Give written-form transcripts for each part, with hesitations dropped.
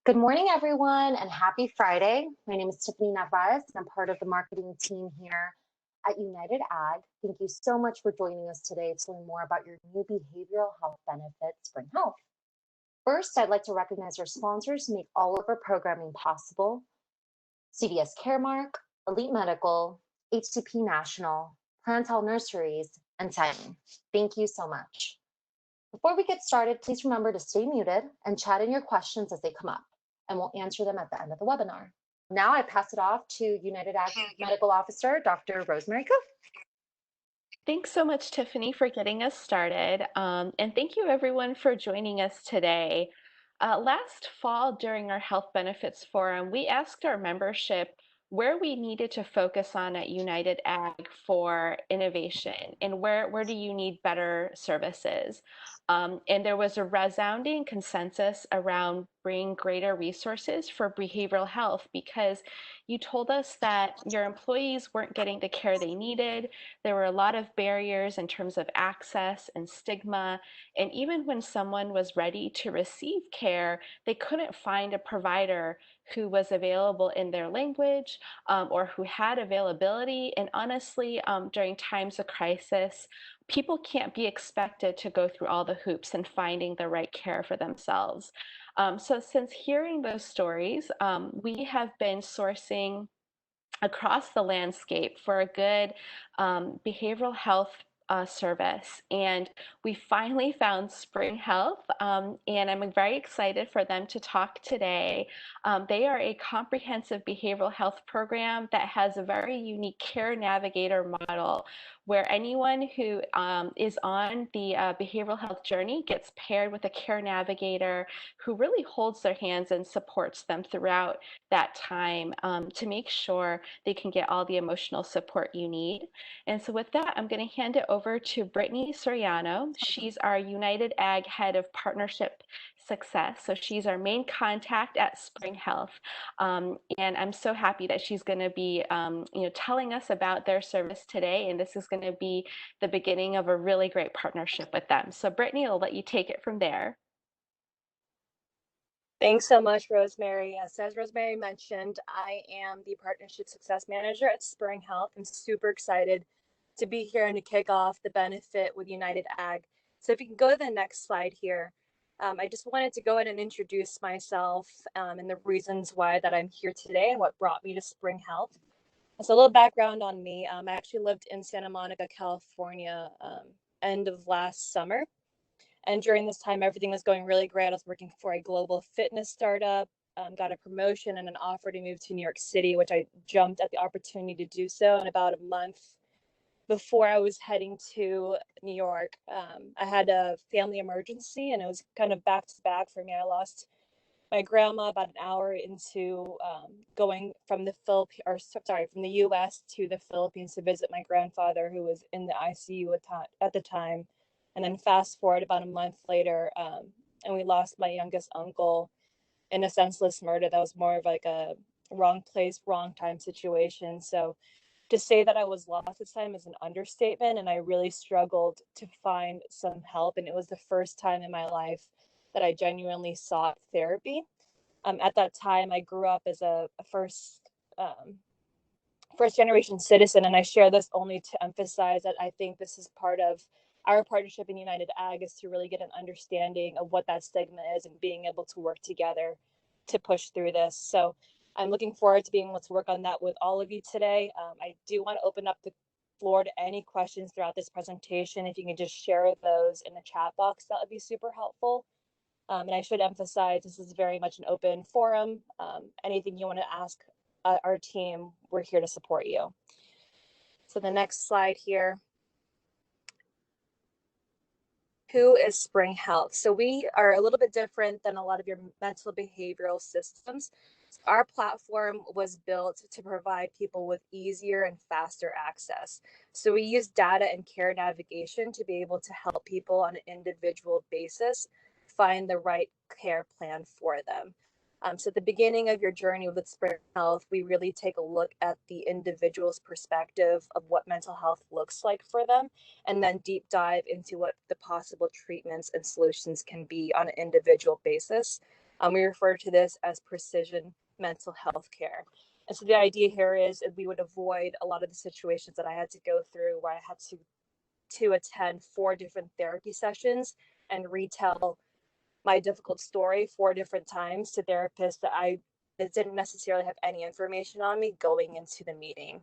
Good morning, everyone, and happy Friday. My name is Tiffany Narvaez, and I'm part of the marketing team here at United Ag. Thank you so much for joining us today to learn more about your new behavioral health benefit, Spring Health. First, I'd like to recognize our sponsors who make all of our programming possible: CVS Caremark, Elite Medical, HCP National, Plantel Nurseries, and Titan. Thank you so much. Before we get started, please remember to stay muted and chat in your questions as they come up, and we'll answer them at the end of the webinar. Now I pass it off to United Ag Medical Officer, Dr. Rosemary Cook. Thanks so much, Tiffany, for getting us started. And thank you, everyone, for joining us today. Last fall, during our Health Benefits Forum, we asked our membership where we needed to focus on at United Ag for innovation and where do you need better services. And there was a resounding consensus around bringing greater resources for behavioral health because you told us that your employees weren't getting the care they needed. There were a lot of barriers in terms of access and stigma. And even when someone was ready to receive care, they couldn't find a provider who was available in their language or who had availability. And honestly, during times of crisis, people can't be expected to go through all the hoops in finding the right care for themselves. So since hearing those stories, we have been sourcing across the landscape for a good behavioral health service. And we finally found Spring Health, and I'm very excited for them to talk today. They are a comprehensive behavioral health program that has a very unique care navigator model where anyone who is on the behavioral health journey gets paired with a care navigator who really holds their hands and supports them throughout that time to make sure they can get all the emotional support you need. And so with that, I'm going to hand it over to Brittany Soriano. She's our United Ag Head of Partnership Success. So she's our main contact at Spring Health. And I'm so happy that she's going to be telling us about their service today. And this is going to be the beginning of a really great partnership with them. So Brittany, I'll let you take it from there. Thanks so much, Rosemary. As Rosemary mentioned, I am the Partnership Success Manager at Spring Health. I'm super excited to be here and to kick off the benefit with United Ag. So if you can go to the next slide here, I just wanted to go ahead and introduce myself and the reasons why that I'm here today and what brought me to Spring Health. So a little background on me. I actually lived in Santa Monica, California, end of last summer. And during this time, everything was going really great. I was working for a global fitness startup, got a promotion and an offer to move to New York City, which I jumped at the opportunity to do so. And about a month before I was heading to New York, I had a family emergency, and it was kind of back to back for me. I lost my grandma about an hour into going from the from the U.S. to the Philippines to visit my grandfather, who was in the ICU at the time. And then fast forward about a month later, and we lost my youngest uncle in a senseless murder that was more of like a wrong place, wrong time situation. So to say that I was lost this time is an understatement, and I really struggled to find some help. And it was the first time in my life that I genuinely sought therapy. At that time, I grew up as a first generation citizen, and I share this only to emphasize that I think this is part of our partnership in United Ag, is to really get an understanding of what that stigma is and being able to work together to push through this. So I'm looking forward to being able to work on that with all of you today. I do want to open up the floor to any questions throughout this presentation. If you can just share those in the chat box, that would be super helpful. And I should emphasize, this is very much an open forum. Anything you want to ask our team, we're here to support you. So the next slide here. Who is Spring Health? So we are a little bit different than a lot of your mental behavioral systems. Our platform was built to provide people with easier and faster access. So we use data and care navigation to be able to help people on an individual basis find the right care plan for them. So at the beginning of your journey with Spring Health, we really take a look at the individual's perspective of what mental health looks like for them, and then deep dive into what the possible treatments and solutions can be on an individual basis. We refer to this as precision mental health care. And so the idea here is we would avoid a lot of the situations that I had to go through where I had to attend 4 different therapy sessions and retell my difficult story 4 different times to therapists that didn't necessarily have any information on me going into the meeting.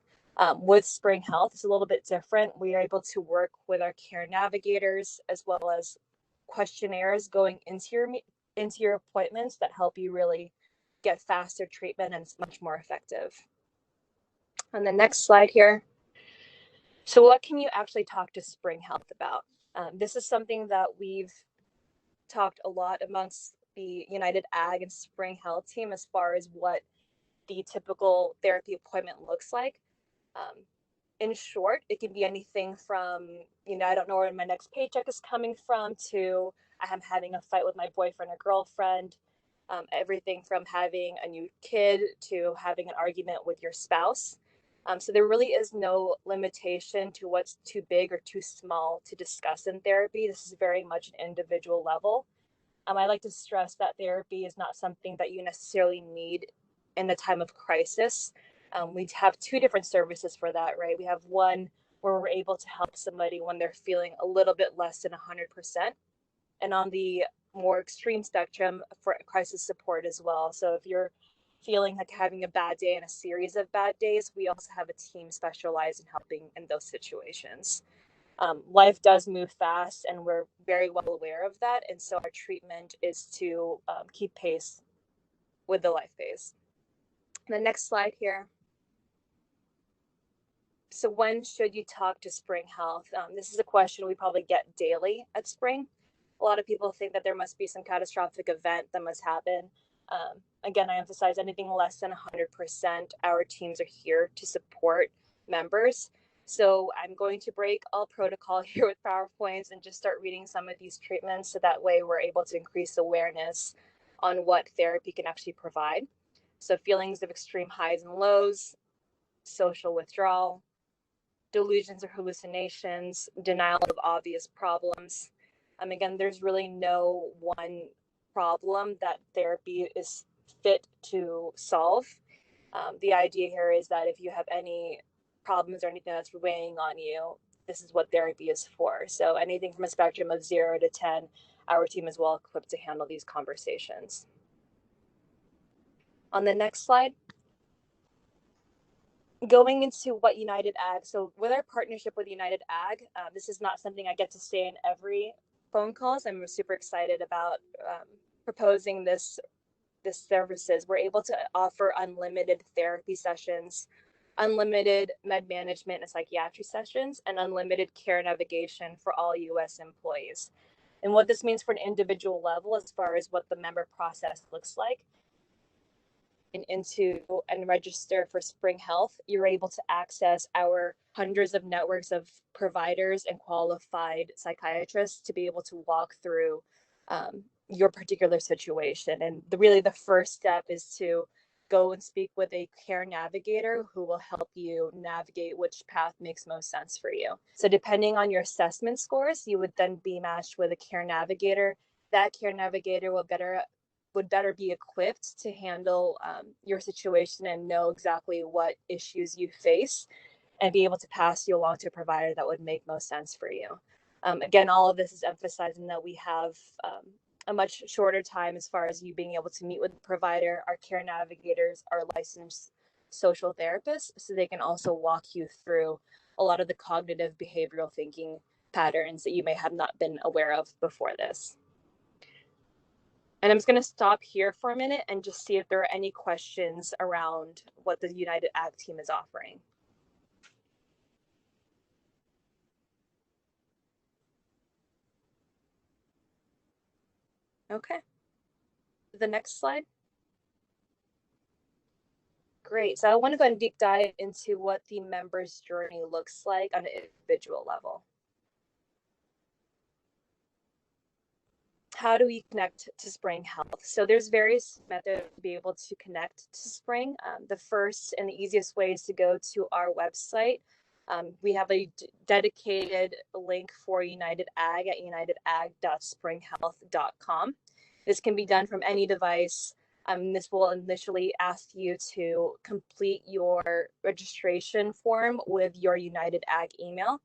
With Spring Health, it's a little bit different. We are able to work with our care navigators as well as questionnaires going into your appointments that help you really get faster treatment, and it's much more effective. On the next slide here. So what can you actually talk to Spring Health about? This is something that we've talked a lot amongst the United Ag and Spring Health team as far as what the typical therapy appointment looks like. Um, in short, it can be anything from, I don't know where my next paycheck is coming from, to I am having a fight with my boyfriend or girlfriend, everything from having a new kid to having an argument with your spouse. So there really is no limitation to what's too big or too small to discuss in therapy. This is very much an individual level. I like to stress that therapy is not something that you necessarily need in a time of crisis. We have 2 different services for that, right? We have one where we're able to help somebody when they're feeling a little bit less than 100%. And on the more extreme spectrum, for crisis support as well. So if you're feeling like having a bad day and a series of bad days, we also have a team specialized in helping in those situations. Life does move fast, and we're very well aware of that. And so our treatment is to keep pace with the life phase. The next slide here. So when should you talk to Spring Health? This is a question we probably get daily at Spring. A lot of people think that there must be some catastrophic event that must happen. Again, I emphasize anything less than 100%, our teams are here to support members. So I'm going to break all protocol here with PowerPoints and just start reading some of these treatments, so that way we're able to increase awareness on what therapy can actually provide. So feelings of extreme highs and lows, social withdrawal, delusions or hallucinations, denial of obvious problems. Again, there's really no one problem that therapy is fit to solve. The idea here is that if you have any problems or anything that's weighing on you, this is what therapy is for. So anything from a spectrum of 0 to 10, our team is well equipped to handle these conversations. On the next slide. Going into what United Ag, so with our partnership with United Ag, this is not something I get to say in every phone call, so I'm super excited about proposing this services. We're able to offer unlimited therapy sessions, unlimited med management and psychiatry sessions, and unlimited care navigation for all U.S. employees. And what this means for an individual level, as far as what the member process looks like, into and register for Spring Health, you're able to access our hundreds of networks of providers and qualified psychiatrists to be able to walk through your particular situation. And really the first step is to go and speak with a care navigator who will help you navigate which path makes most sense for you. So depending on your assessment scores, you would then be matched with a care navigator. That care navigator would better be equipped to handle your situation and know exactly what issues you face, and be able to pass you along to a provider that would make most sense for you. Again, all of this is emphasizing that we have a much shorter time as far as you being able to meet with the provider. Our care navigators are licensed social therapists, so they can also walk you through a lot of the cognitive behavioral thinking patterns that you may have not been aware of before this. And I'm just going to stop here for a minute and just see if there are any questions around what the United Ag team is offering. Okay. The next slide. Great. So I want to go and deep dive into what the member's journey looks like on an individual level. How do we connect to Spring Health? So there's various methods to be able to connect to Spring. The first and the easiest way is to go to our website. We have a dedicated link for United Ag at unitedag.springhealth.com. This can be done from any device. This will initially ask you to complete your registration form with your United Ag email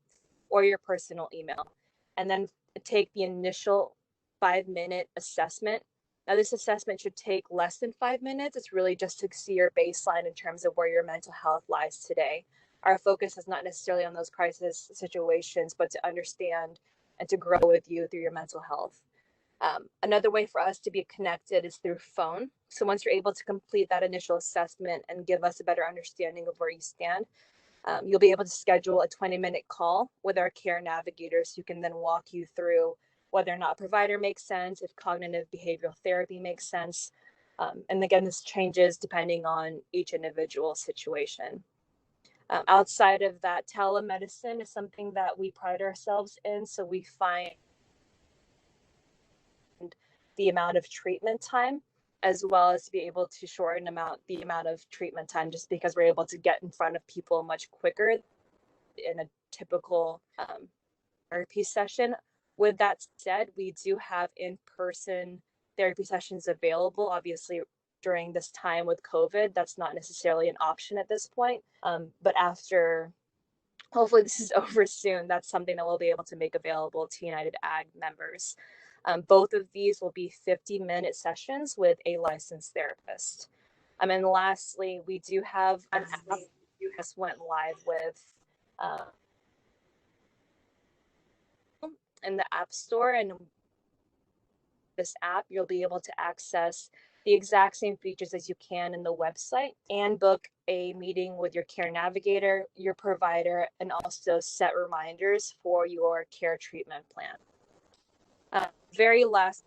or your personal email, and then take the initial 5-minute assessment. Now, this assessment should take less than 5 minutes. It's really just to see your baseline in terms of where your mental health lies today. Our focus is not necessarily on those crisis situations, but to understand and to grow with you through your mental health. Another way for us to be connected is through phone. So once you're able to complete that initial assessment and give us a better understanding of where you stand, you'll be able to schedule a 20-minute call with our care navigators who can then walk you through whether or not provider makes sense, if cognitive behavioral therapy makes sense. And again, this changes depending on each individual situation. Outside of that, telemedicine is something that we pride ourselves in. So we find the amount of treatment time, as well as to be able to shorten the amount of treatment time, just because we're able to get in front of people much quicker in a typical therapy session. With that said, we do have in-person therapy sessions available. Obviously, during this time with COVID, that's not necessarily an option at this point. But after, hopefully this is over soon, that's something that we'll be able to make available to United Ag members. Both of these will be 50-minute sessions with a licensed therapist. And lastly, we do have an app you just went live with in the App Store. And this app, you'll be able to access the exact same features as you can in the website and book a meeting with your care navigator, your provider, and also set reminders for your care treatment plan. Very last,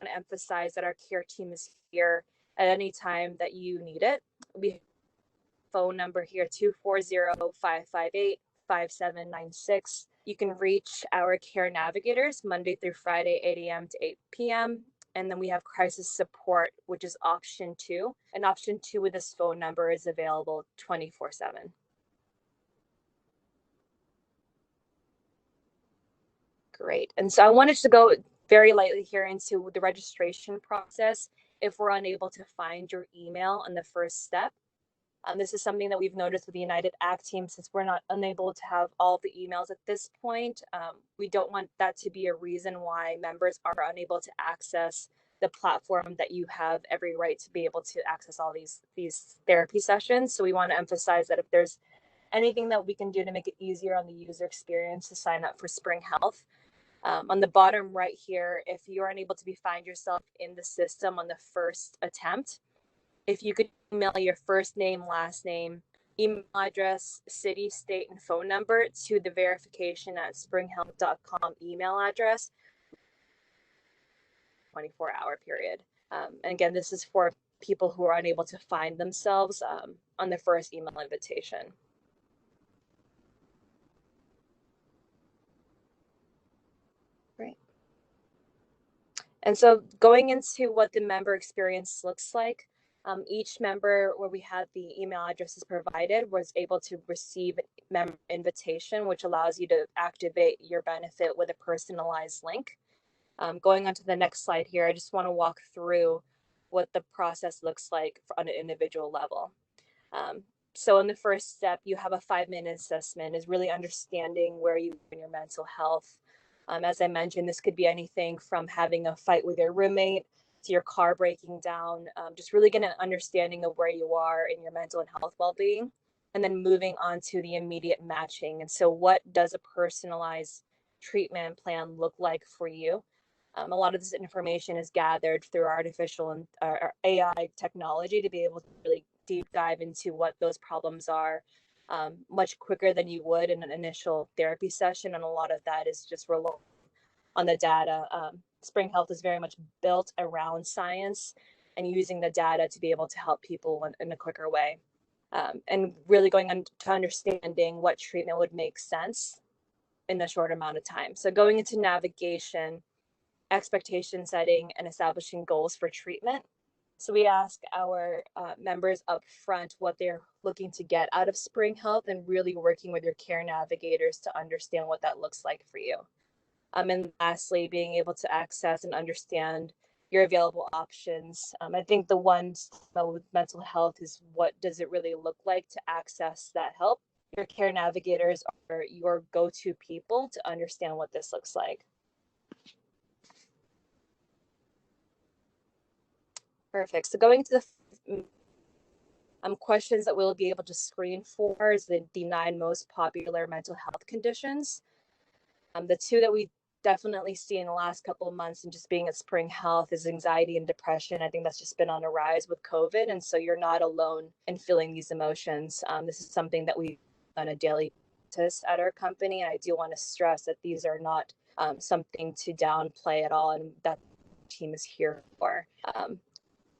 I want to emphasize that our care team is here at any time that you need it. We have a phone number here, 240-558-5796. You can reach our care navigators Monday through Friday, 8 a.m. to 8 p.m. And then we have crisis support, which is option 2. And option 2 with this phone number is available 24/7. Great. And so I wanted to go very lightly here into the registration process. If we're unable to find your email in the first step, this is something that we've noticed with the United Ag team, since we're not unable to have all the emails at this point. We don't want that to be a reason why members are unable to access the platform that you have every right to be able to access all these therapy sessions. So we want to emphasize that if there's anything that we can do to make it easier on the user experience to sign up for Spring Health, on the bottom right here, if you're unable to find yourself in the system on the first attempt, if you could email your first name, last name, email address, city, state, and phone number to the verification@springhealth.com email address, 24-hour period. And again, this is for people who are unable to find themselves on the first email invitation. Great. And so going into what the member experience looks like, each member where we had the email addresses provided was able to receive member invitation, which allows you to activate your benefit with a personalized link. Going on to the next slide here, I just want to walk through what the process looks like on an individual level. So in the first step, you have a 5-minute assessment, is really understanding where you are in your mental health. As I mentioned, this could be anything from having a fight with your roommate to your car breaking down, just really getting an understanding of where you are in your mental and health well-being, and then moving on to the immediate matching. And so what does a personalized treatment plan look like for you? A lot of this information is gathered through artificial and AI technology to be able to really deep dive into what those problems are much quicker than you would in an initial therapy session. And a lot of that is just relying on the data. Spring Health is very much built around science and using the data to be able to help people in a quicker way. And really going on to understanding what treatment would make sense in a short amount of time. So going into navigation, expectation setting, and establishing goals for treatment. So we ask our members up front what they're looking to get out of Spring Health, and really working with your care navigators to understand what that looks like for you. And lastly, being able to access and understand your available options. I think the one with mental health is, what does it really look like to access that help? Your care navigators are your go-to people to understand what this looks like. Perfect. So going to the questions that we'll be able to screen for is the 9 most popular mental health conditions. The 2 that we definitely see in the last couple of months and just being at Spring Health is anxiety and depression. I think that's just been on a rise with COVID. And so you're not alone in feeling these emotions. This is something that we do on a daily basis at our company. And I do want to stress that these are not something to downplay at all. And that team is here for.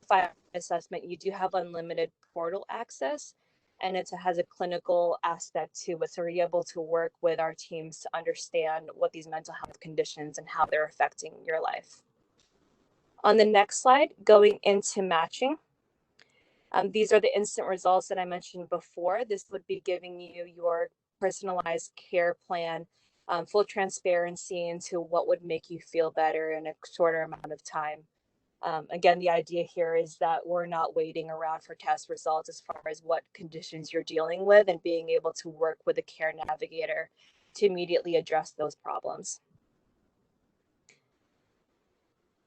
Final assessment, you do have unlimited portal access, and it has a clinical aspect to it. So we're able to work with our teams to understand what these mental health conditions and how they're affecting your life. On the next slide, going into matching. These are the instant results that I mentioned before. This would be giving you your personalized care plan, full transparency into what would make you feel better in a shorter amount of time. Again, the idea here is that we're not waiting around for test results as far as what conditions you're dealing with, and being able to work with a care navigator to immediately address those problems.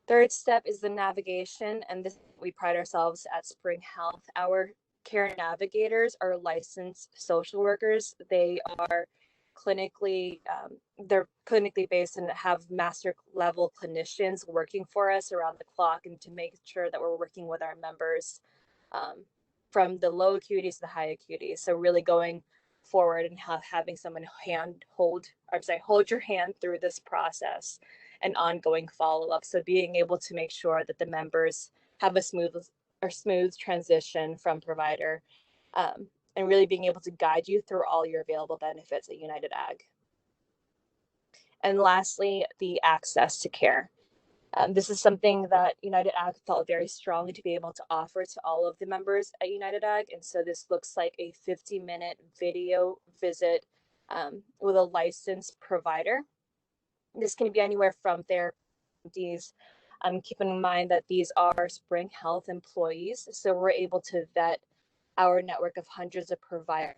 Third step is the navigation, and this we pride ourselves at Spring Health. Our care navigators are licensed social workers. They are they're clinically based and have master level clinicians working for us around the clock, and to make sure that we're working with our members from the low acuities to the high acuities. So really going forward and having someone hold your hand through this process and ongoing follow-up. So being able to make sure that the members have a smooth transition from provider, and really being able to guide you through all your available benefits at United Ag. And lastly, the access to care. This is something that United Ag felt very strongly to be able to offer to all of the members at United Ag. And so this looks like a 50-minute video visit with a licensed provider. This can be anywhere from therapies. Keep in mind that these are Spring Health employees, so we're able to vet our network of hundreds of providers.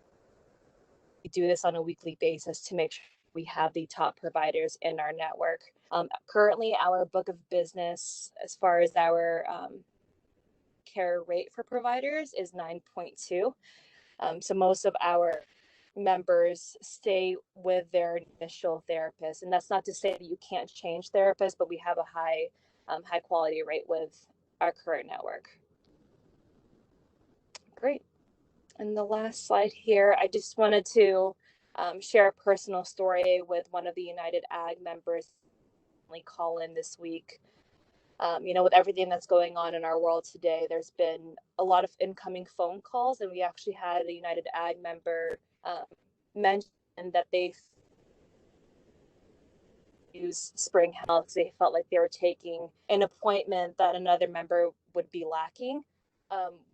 We do this on a weekly basis to make sure we have the top providers in our network. Currently, our book of business, as far as our care rate for providers, is 9.2. So most of our members stay with their initial therapist, and that's not to say that you can't change therapists, but we have a high quality rate with our current network. Great. And the last slide here, I just wanted to share a personal story with one of the United Ag members. Call in this week. With everything that's going on in our world today, there's been a lot of incoming phone calls, and we actually had a United Ag member mention that they use Spring Health. They felt like they were taking an appointment that another member would be lacking.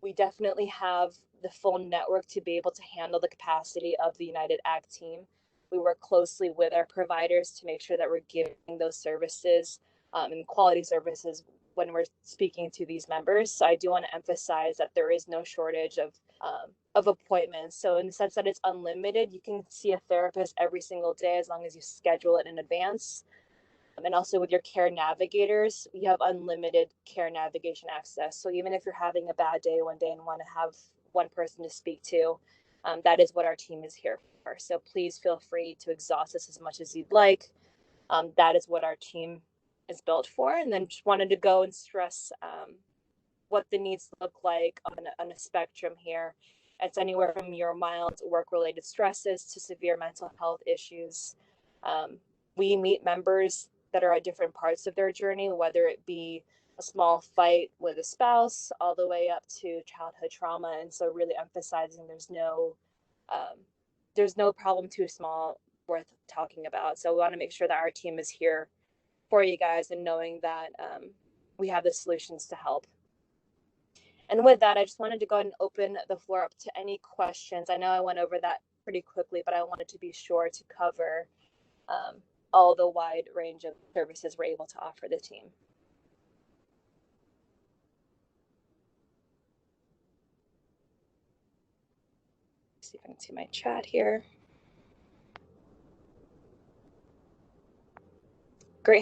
We definitely have the full network to be able to handle the capacity of the United Ag team. We work closely with our providers to make sure that we're giving those services and quality services when we're speaking to these members. So I do want to emphasize that there is no shortage of appointments. So in the sense that it's unlimited, you can see a therapist every single day as long as you schedule it in advance. And also with your care navigators, you have unlimited care navigation access. So even if you're having a bad day one day and want to have one person to speak to, that is what our team is here for. So please feel free to exhaust us as much as you'd like. That is what our team is built for. And then just wanted to go and stress what the needs look like on a spectrum here. It's anywhere from your mild work-related stresses to severe mental health issues. We meet members that are at different parts of their journey, whether it be a small fight with a spouse all the way up to childhood trauma. And so really emphasizing there's no problem too small worth talking about. So we want to make sure that our team is here for you guys, and knowing that we have the solutions to help. And with that, I just wanted to go ahead and open the floor up to any questions. I know I went over that pretty quickly, but I wanted to be sure to cover all the wide range of services we're able to offer the team. see if I can see my chat here.